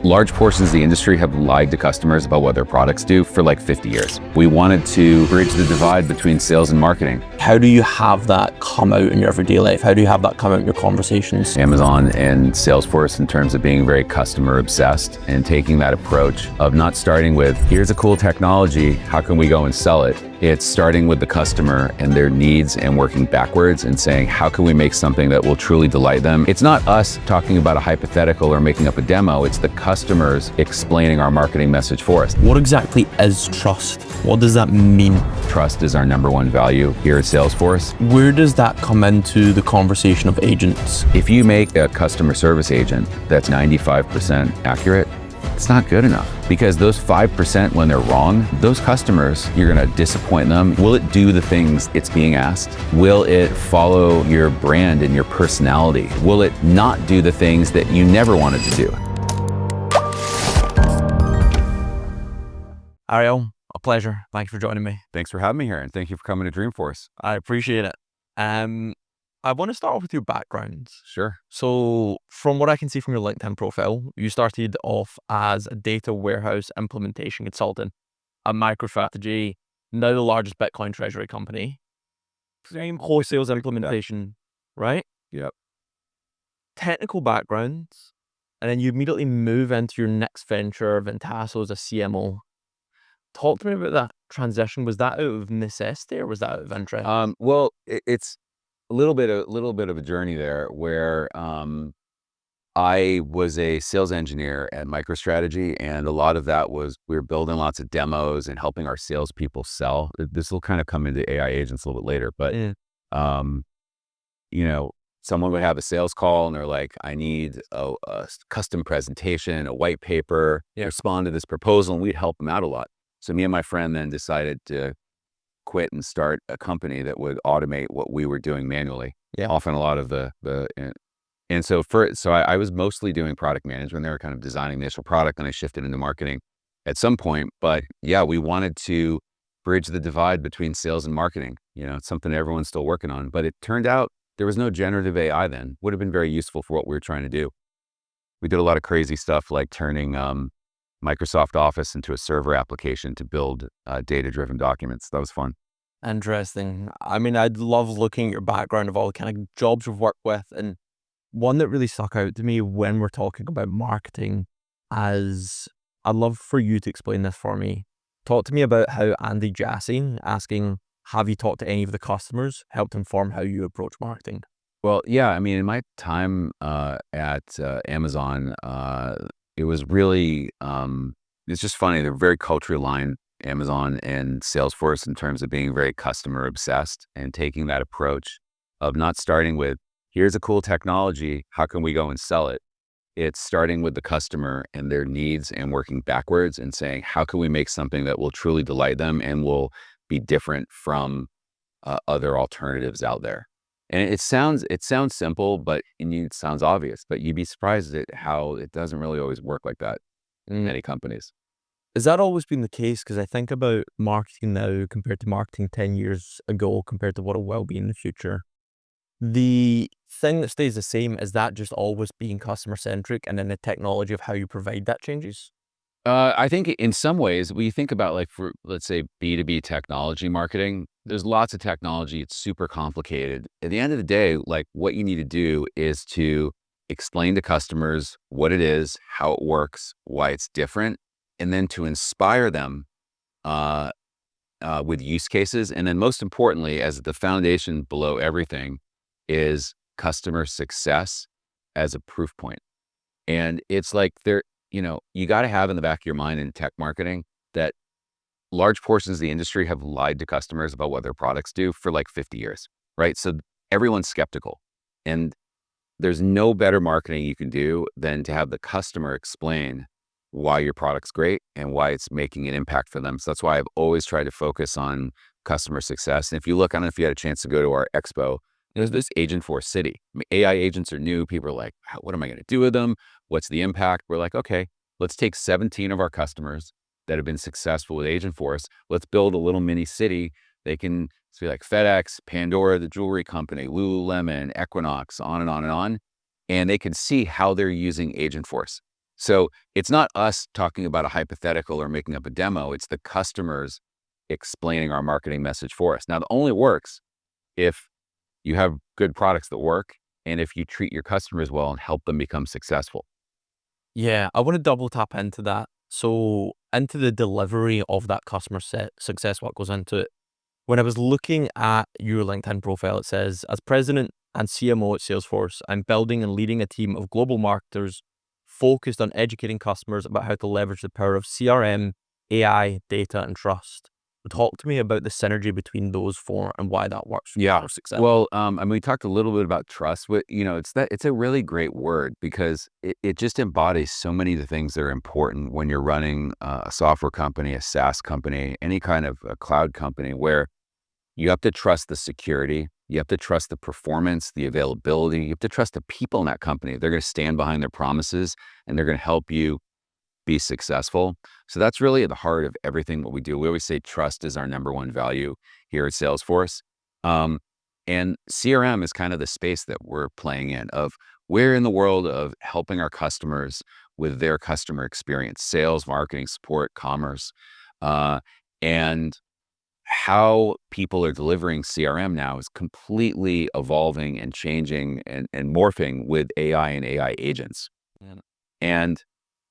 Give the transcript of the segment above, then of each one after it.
Large portions of the industry have lied to customers about what their products do for like 50 years. We wanted to bridge the divide between sales and marketing. How do you have that come out in your everyday life? How do you have that come out in your conversations? Amazon and Salesforce in terms of being very customer obsessed and taking that approach of not starting with, here's a cool technology, how can we go and sell it? It's starting with the customer and their needs and working backwards and saying, how can we make something that will truly delight them? It's not us talking about a hypothetical or making up a demo, it's the customers explaining our marketing message for us. What exactly is trust? What does that mean? Trust is our number one value here at Salesforce. Where does that come into the conversation of agents? If you make a customer service agent that's 95% accurate, it's not good enough, because those 5% when they're wrong, those customers, you're gonna disappoint them. Will it do the things it's being asked? Will it follow your brand and your personality? Will it not do the things that you never wanted to do? Ariel, a pleasure. Thank you for joining me. Thanks for having me here, and thank you for coming to Dreamforce. I appreciate it. I want to start off with your background. Sure. So from what I can see from your LinkedIn profile, you started off as a data warehouse implementation consultant at MicroStrategy, now the largest Bitcoin treasury company. Same wholesale implementation, right? Yep. Technical backgrounds, and then you immediately move into your next venture, Ventasso, as a CMO. Talk to me about that transition. Was that out of necessity or was that out of interest? Well, it's a little bit of a journey there where I was a sales engineer at MicroStrategy, and a lot of that was we were building lots of demos and helping our salespeople sell. This will kind of come into AI agents a little bit later, but you know, someone would have a sales call and they're like, I need a custom presentation, a white paper, respond to this proposal, and we'd help them out a lot. So me and my friend then decided to quit and start a company that would automate what we were doing manually. Often a lot of so I was mostly doing product management. They were kind of designing the initial product, and I shifted into marketing at some point. But yeah, we wanted to bridge the divide between sales and marketing. You know, it's something everyone's still working on, but it turned out there was no generative AI then. Would have been very useful for what we were trying to do. We did a lot of crazy stuff like turning Microsoft Office into a server application to build data-driven documents. That was fun. Interesting. I mean, I'd love looking at your background of all the kind of jobs you've worked with, and one that really stuck out to me when we're talking about marketing, as I'd love for you to explain this for me. Talk to me about how Andy Jassy asking, have you talked to any of the customers, helped inform how you approach marketing? Well, yeah, I mean, in my time at Amazon, it was really, it's just funny. They're very culturally aligned, Amazon and Salesforce, in terms of being very customer obsessed and taking that approach of not starting with, here's a cool technology, how can we go and sell it? It's starting with the customer and their needs and working backwards and saying, how can we make something that will truly delight them and will be different from other alternatives out there? And it sounds simple, but it sounds obvious, but you'd be surprised at how it doesn't really always work like that in many companies. Has that always been the case? Because I think about marketing now compared to marketing 10 years ago compared to what it will be in the future. The thing that stays the same, is that just always being customer centric, and then the technology of how you provide that changes? I think in some ways, we think about, like, for, let's say, B2B technology marketing, there's lots of technology. It's super complicated. At the end of the day, like, what you need to do is to explain to customers what it is, how it works, why it's different, and then to inspire them with use cases. And then most importantly, as the foundation below everything, is customer success as a proof point. And it's like you got to have in the back of your mind in tech marketing that large portions of the industry have lied to customers about what their products do for like 50 years, right? So everyone's skeptical. And there's no better marketing you can do than to have the customer explain why your product's great and why it's making an impact for them. So that's why I've always tried to focus on customer success. And if you look, I don't know if you had a chance to go to our expo, there's this AgentForce city. I mean, AI agents are new. People are like, what am I going to do with them? What's the impact? We're like, okay, let's take 17 of our customers that have been successful with AgentForce. Let's build a little mini city. They can be like FedEx, Pandora, the jewelry company, Lululemon, Equinox, on and on and on. And they can see how they're using AgentForce. So it's not us talking about a hypothetical or making up a demo. It's the customers explaining our marketing message for us. Now, it only works if you have good products that work and if you treat your customers well and help them become successful. Yeah, I want to double tap into that. So into the delivery of that customer set success, what goes into it. When I was looking at your LinkedIn profile, it says, as president and CMO at Salesforce, I'm building and leading a team of global marketers focused on educating customers about how to leverage the power of CRM, AI, data, and trust. Talk to me about the synergy between those four and why that works Yeah. for success. Well, I mean, we talked a little bit about trust. It's a really great word because it just embodies so many of the things that are important when you're running a software company, a SaaS company, any kind of a cloud company where you have to trust the security, you have to trust the performance, the availability, you have to trust the people in that company. They're going to stand behind their promises and they're going to help you be successful. So that's really at the heart of everything what we do. We always say trust is our number one value here at Salesforce. Um, and CRM is kind of the space that we're playing in of we're in the world of helping our customers with their customer experience, sales, marketing, support, commerce. Uh, and how people are delivering CRM now is completely evolving and changing and morphing with AI and AI agents. Yeah. And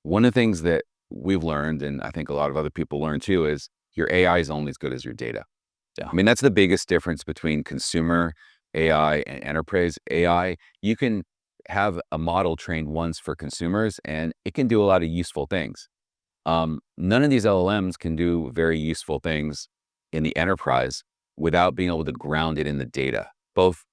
one of the things that we've learned, and I think a lot of other people learn too, is your AI is only as good as your data. Yeah. I mean, that's the biggest difference between consumer AI and enterprise AI. You can have a model trained once for consumers and it can do a lot of useful things. None of these LLMs can do very useful things in the enterprise without being able to ground it in the data, both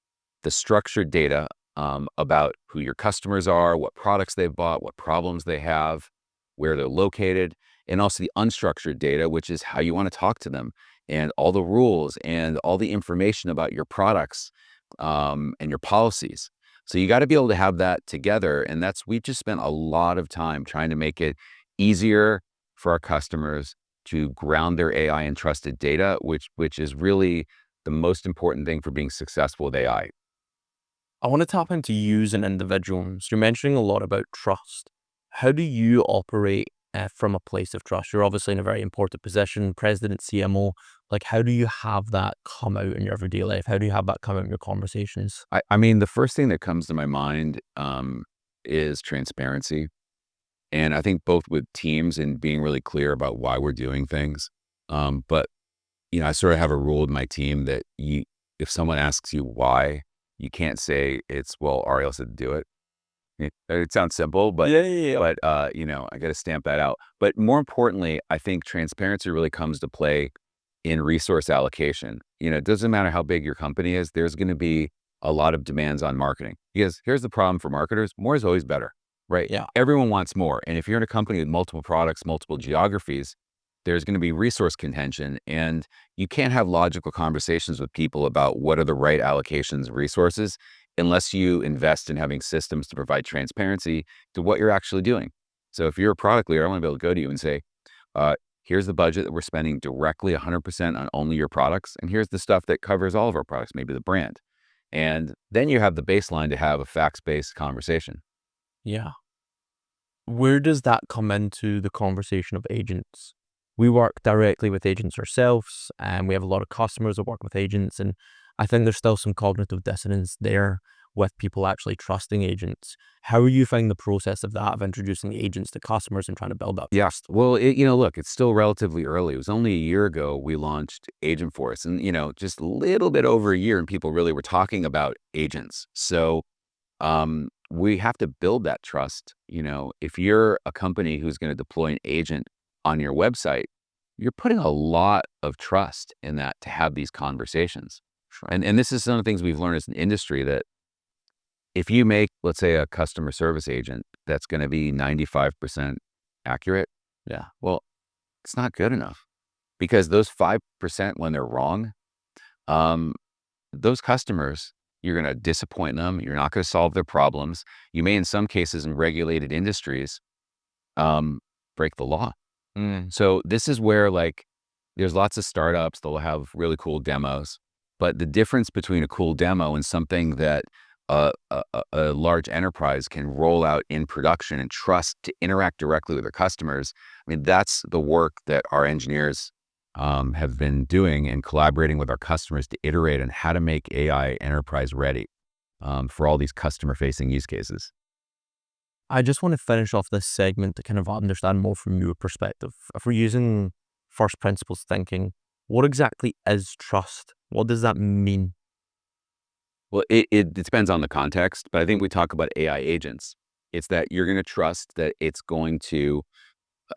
the structured data about who your customers are, what products they've bought, what problems they have, where they're located, and also the unstructured data, which is how you want to talk to them, and all the rules and all the information about your products and your policies. So you got to be able to have that together. And we've just spent a lot of time trying to make it easier for our customers to ground their AI in trusted data, which is really the most important thing for being successful with AI. I want to tap into you as an individual. So you're mentioning a lot about trust. How do you operate from a place of trust? You're obviously in a very important position, president, CMO. Like, how do you have that come out in your everyday life? How do you have that come out in your conversations? I mean, the first thing that comes to my mind is transparency. And I think both with teams and being really clear about why we're doing things. But I sort of have a rule with my team that if someone asks you why, you can't say it's, well, Ariel said to do it. It sounds simple, but Yeah, yeah, yeah. I got to stamp that out. But more importantly, I think transparency really comes to play in resource allocation. It doesn't matter how big your company is, there's going to be a lot of demands on marketing. Because here's the problem for marketers, more is always better, right? Yeah. Everyone wants more. And if you're in a company with multiple products, multiple geographies, there's going to be resource contention. And you can't have logical conversations with people about what are the right allocations of resources unless you invest in having systems to provide transparency to what you're actually doing. So if you're a product leader, I want to be able to go to you and say, here's the budget that we're spending directly 100% on only your products. And here's the stuff that covers all of our products, maybe the brand. And then you have the baseline to have a facts-based conversation. Yeah. Where does that come into the conversation of agents? We work directly with agents ourselves, and we have a lot of customers that work with agents. And I think there's still some cognitive dissonance there with people actually trusting agents. How are you finding the process of that, of introducing agents to customers and trying to build that Yeah. trust? Well, look, it's still relatively early. It was only a year ago we launched AgentForce and, just a little bit over a year and people really were talking about agents. So we have to build that trust. If you're a company who's going to deploy an agent on your website, you're putting a lot of trust in that to have these conversations. Sure. And this is some of the things we've learned as an industry that if you make, let's say, a customer service agent that's going to be 95% accurate, Yeah. well, it's not good enough because those 5% when they're wrong, um, those customers, you're going to disappoint them. You're not going to solve their problems. You may, in some cases, in regulated industries, um, break the law. Mm. So this is where there's lots of startups. They'll have really cool demos, but the difference between a cool demo and something that a large enterprise can roll out in production and trust to interact directly with their customers. I mean, that's the work that our engineers have been doing and collaborating with our customers to iterate on how to make AI enterprise ready for all these customer-facing use cases. I just want to finish off this segment to kind of understand more from your perspective. If we're using first principles thinking, what exactly is trust? What does that mean? Well, it depends on the context, but I think we talk about AI agents. It's that you're going to trust that it's going to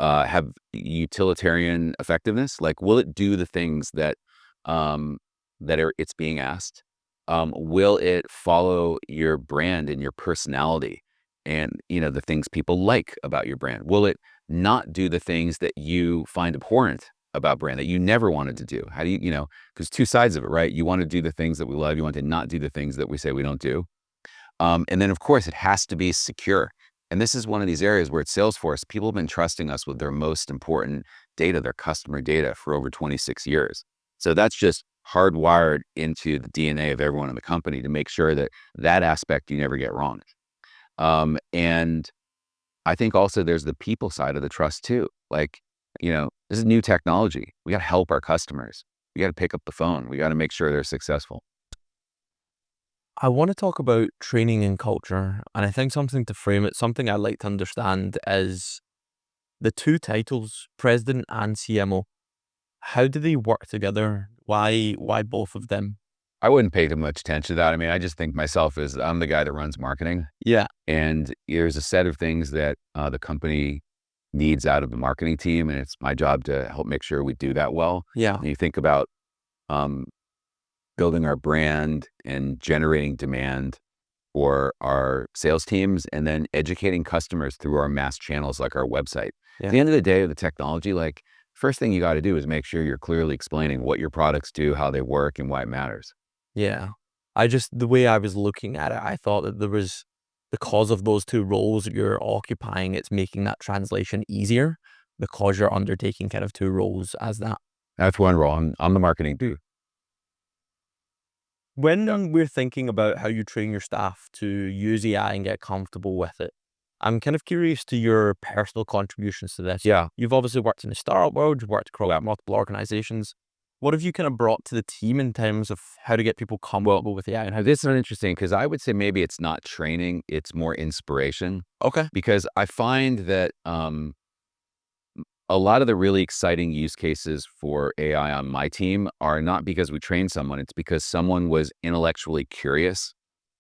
have utilitarian effectiveness? Like, will it do the things that um, it's being asked? Will it follow your brand and your personality, and the things people like about your brand? Will it not do the things that you find abhorrent about brand that you never wanted to do? How do because two sides of it, right? You want to do the things that we love. You want to not do the things that we say we don't do. And then, of course, it has to be secure. And this is one of these areas where at Salesforce, people have been trusting us with their most important data, their customer data, for over 26 years. So that's just hardwired into the DNA of everyone in the company to make sure that that aspect you never get wrong. And I think also there's the people side of the trust too. Like, this is new technology. We got to help our customers. We got to pick up the phone. We got to make sure they're successful. I want to talk about training and culture. And I think something to frame it, something I like to understand is the two titles, president and CMO. How do they work together? Why both of them? I wouldn't pay too much attention to that. I mean, I just think myself as I'm the guy that runs marketing. Yeah. And there's a set of things that the company needs out of the marketing team, and it's my job to help make sure we do that well. Yeah. And you think about um, building our brand and generating demand for our sales teams, and then educating customers through our mass channels like our website. At Yeah. the end of the day, the technology, like, first thing you got to do is make sure you're clearly explaining what your products do, how they work, and why it matters. Yeah. The way I was looking at it, I thought that there was, because of those two roles you're occupying, it's making that translation easier because you're undertaking kind of two roles as that. That's one role. I'm the marketing dude. When we're thinking about how you train your staff to use AI and get comfortable with it, I'm kind of curious to your personal contributions to this. Yeah. You've obviously worked in the startup world, you've worked across multiple organizations. What have you kind of brought to the team in terms of how to get people comfortable with AI and how This is interesting because I would say maybe it's not training, it's more inspiration. Okay. Because I find that a lot of the really exciting use cases for AI on my team are not because we trained someone, it's because someone was intellectually curious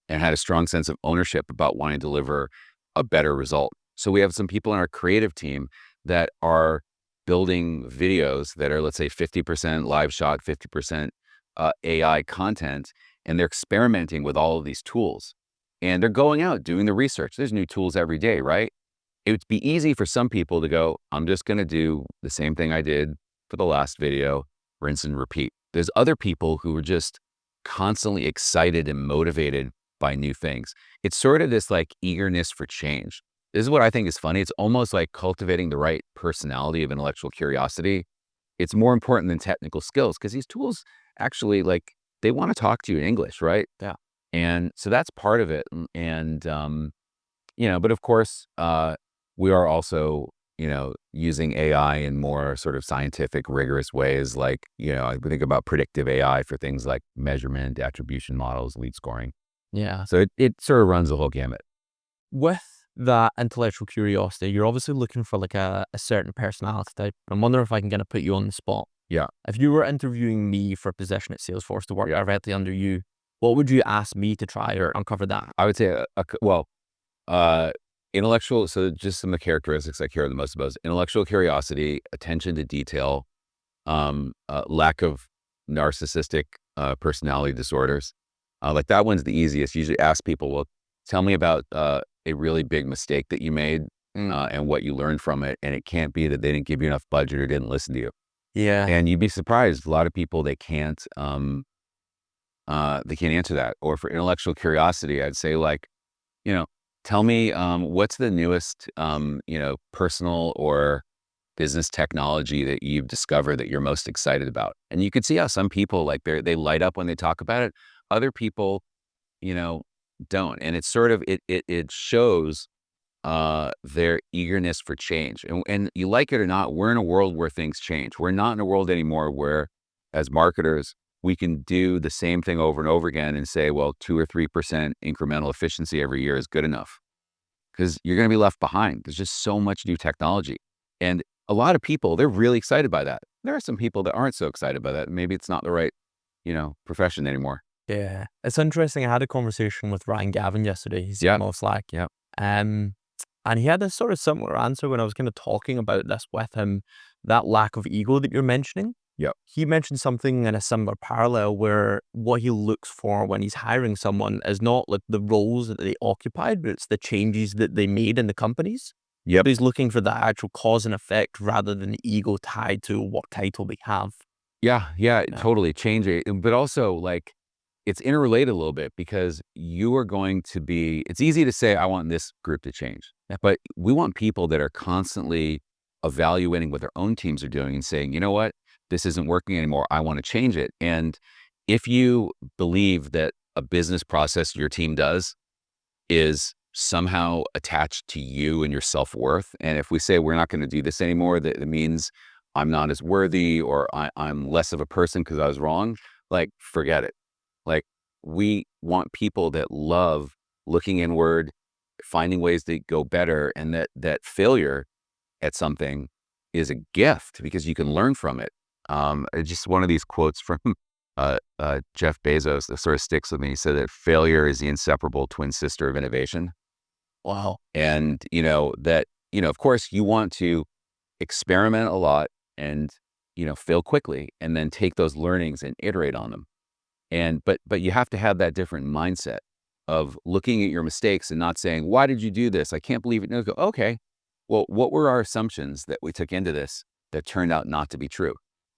and had a strong sense of ownership about wanting to deliver a better result. So we have some people in our creative team that are building videos that are, let's say, 50% live shot, 50% AI content, and they're experimenting with all of these tools. And they're going out doing the research. There's new tools every day, right? It would be easy for some people to go, I'm just going to do the same thing I did for the last video, rinse and repeat. There's other people who are just constantly excited and motivated by new things. It's sort of this like eagerness for change. This is what I think is funny. It's almost like cultivating the right personality of intellectual curiosity. It's more important than technical skills because these tools actually, like, they want to talk to you in English, right? Yeah. And so that's part of it. But of course, we are also, using AI in more sort of scientific, rigorous ways. Like, I think about predictive AI for things like measurement, attribution models, lead scoring. Yeah. So it sort of runs the whole gamut. With that intellectual curiosity, you're obviously looking for like a certain personality type. I'm wondering if I can kind of put you on the spot. Yeah. If you were interviewing me for a position at Salesforce to work Yeah. directly under you, what would you ask me to try or uncover that? I would say, uh, intellectual. So just some of the characteristics I care the most about is intellectual curiosity, attention to detail, lack of narcissistic personality disorders. Like that one's the easiest. Usually ask people, well, tell me about a really big mistake that you made and what you learned from it. And it can't be that they didn't give you enough budget or didn't listen to you. Yeah. And you'd be surprised. A lot of people, they can't answer that. Or for intellectual curiosity, I'd say like, you know, tell me what's the newest, personal or business technology that you've discovered that you're most excited about. And you can see how some people like they light up when they talk about it. Other people, you know, don't. And it's sort of it shows their eagerness for change. And you like it or not, we're in a world where things change. We're not in a world anymore where, as marketers, we can do the same thing over and over again and say, well, 2 or 3% incremental efficiency every year is good enough, because you're going to be left behind. There's just so much new technology. And a lot of people, they're really excited by that. There are some people that aren't so excited by that. Maybe it's not the right, profession anymore. Yeah. It's interesting. I had a conversation with Ryan Gavin yesterday. He's Yep. CMO of Slack. Yep. Um, and he had a sort of similar answer when I was kind of talking about this with him, that lack of ego that you're mentioning. Yep. He mentioned something in a similar parallel where what he looks for when he's hiring someone is not like the roles that they occupied, but it's the changes that they made in the companies. Yep. So he's looking for the actual cause and effect rather than the ego tied to what title they have. Yeah. Yeah. Yeah. Totally change it. But also, like, it's interrelated a little bit, because you are going to be, it's easy to say, I want this group to change, but we want people that are constantly evaluating what their own teams are doing and saying, you know what, this isn't working anymore. I want to change it. And if you believe that a business process your team does is somehow attached to you and your self-worth, and if we say we're not going to do this anymore, that it means I'm not as worthy, or I'm less of a person because I was wrong, like, forget it. Like, we want people that love looking inward, finding ways to go better, and that failure at something is a gift because you can learn from it. Just one of these quotes from Jeff Bezos that sort of sticks with me. He said that failure is the inseparable twin sister of innovation. Wow. And, of course, you want to experiment a lot and, fail quickly, and then take those learnings and iterate on them. And but you have to have that different mindset of looking at your mistakes and not saying, "Why did you do this? I can't believe it." No, go, "Okay, well, what were our assumptions that we took into this that turned out not to be true?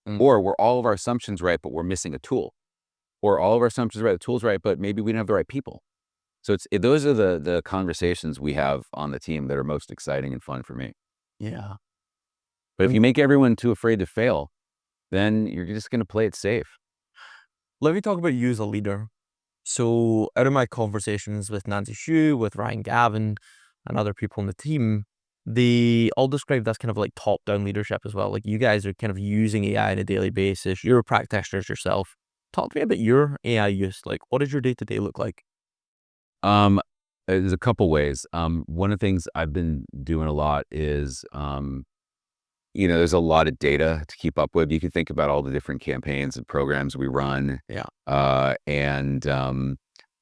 Mm. Or were all of our assumptions right, but we're missing a tool? Or all of our assumptions right, the tool's right, but maybe we didn't have the right people?" So those are the conversations we have on the team that are most exciting and fun for me. Yeah. But if Um, you make everyone too afraid to fail, then you're just going to play it safe. Let me talk about you as a leader. So, out of my conversations with Nancy Shue, with Ryan Gavin, and other people on the team, they all describe this kind of like top down leadership as well. Like, you guys are kind of using AI on a daily basis. You're practitioners yourself. Talk to me about your AI use. Like, what does your day to day look like? Um, there's a couple ways. One of the things I've been doing a lot is, there's a lot of data to keep up with. You can think about all the different campaigns and programs we run, Yeah. and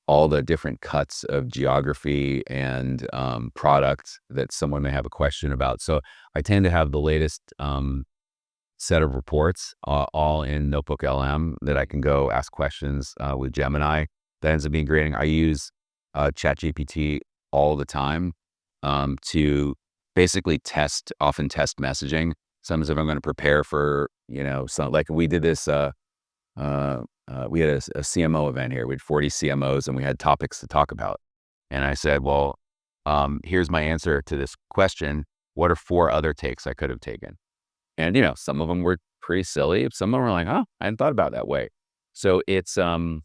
all the different cuts of geography and products that someone may have a question about. So I tend to have the latest set of reports all in Notebook LM that I can go ask questions with Gemini. That ends up being great. I use ChatGPT all the time to basically often test messaging. Sometimes if I'm going to prepare for, some, like we did this, we had a CMO event here. We had 40 CMOs and we had topics to talk about. And I said, well, here's my answer to this question. What are 4 other takes I could have taken? And, some of them were pretty silly. Some of them were like, oh, I hadn't thought about it that way. So it's, um,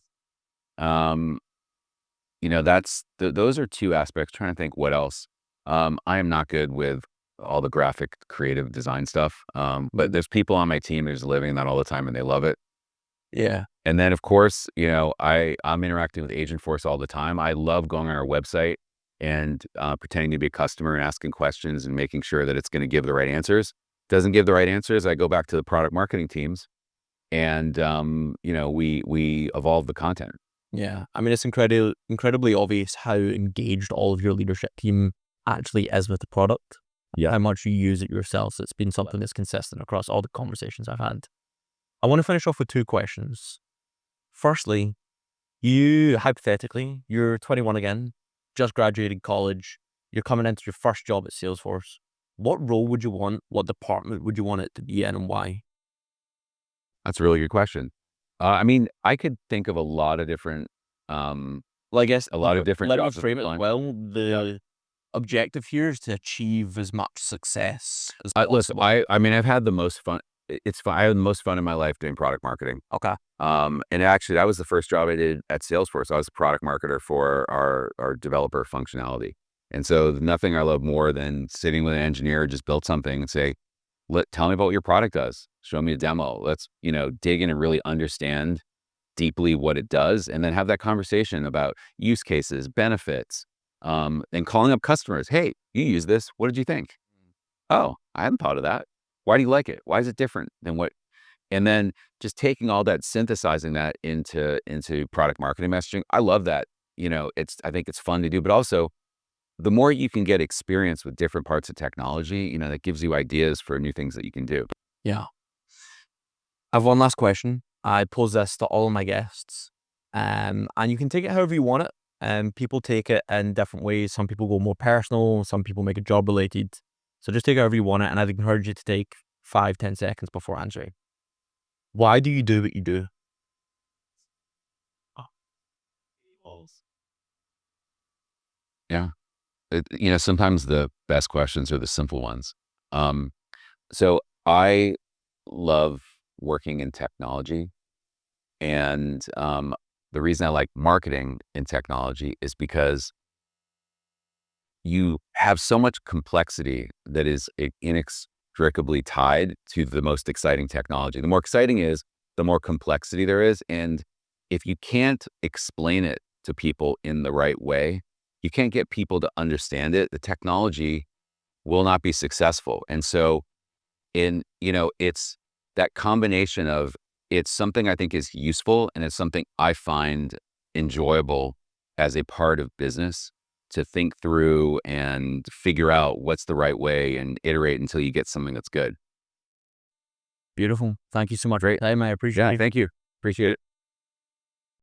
those are 2 aspects. Trying to think what else. I am not good with all the graphic creative design stuff. But there's people on my team who's living that all the time and they love it. Yeah. And then of course, I'm interacting with AgentForce all the time. I love going on our website and pretending to be a customer and asking questions and making sure that it's going to give the right answers. Doesn't give the right answers, I go back to the product marketing teams and, we evolve the content. Yeah. I mean, it's incredibly obvious how engaged all of your leadership team actually is with the product, Yeah. how much you use it yourself. So it's been something that's consistent across all the conversations I've had. I want to finish off with 2 questions. Firstly, you hypothetically, you're 21 again, just graduated college, you're coming into your first job at Salesforce. What role would you want? What department would you want it to be in, and why? That's a really good question. I mean, I could think of a lot of different, Well, I guess a lot of different let me jobs at frame it the time. well. Yeah. The objective here is to achieve as much success as Listen, possible. I mean, I've had the most fun. it's fun. I had the most fun in my life doing product marketing. Okay. And actually, that was the first job I did at Salesforce. I was a product marketer for our developer functionality. And so nothing I love more than sitting with an engineer, just build something and say, tell me about what your product does. Show me a demo. Let's, dig in and really understand deeply what it does, and then have that conversation about use cases, benefits, and calling up customers. Hey, you use this. What did you think? Oh, I hadn't thought of that. Why do you like it? Why is it different than what? And then just taking all that, synthesizing that into product marketing messaging. I love that. I think it's fun to do, but also the more you can get experience with different parts of technology, that gives you ideas for new things that you can do. Yeah. I have one last question. I pose this to all of my guests, and you can take it however you want it. People take it in different ways. Some people go more personal. Some people make it job related. So just take it however you want it, and I'd encourage you to take 5-10 seconds before answering. Why do you do what you do? Yeah. Sometimes the best questions are the simple ones. Um, so I love working in technology. And the reason I like marketing in technology is because you have so much complexity that is inextricably tied to the most exciting technology. The more exciting is, the more complexity there is. And if you can't explain it to people in the right way, you can't get people to understand it, the technology will not be successful. And so it's that combination of, it's something I think is useful, and it's something I find enjoyable as a part of business to think through and figure out what's the right way and iterate until you get something that's good. Beautiful. Thank you so much for your Great. time. I appreciate Yeah, it. thank you. Appreciate it.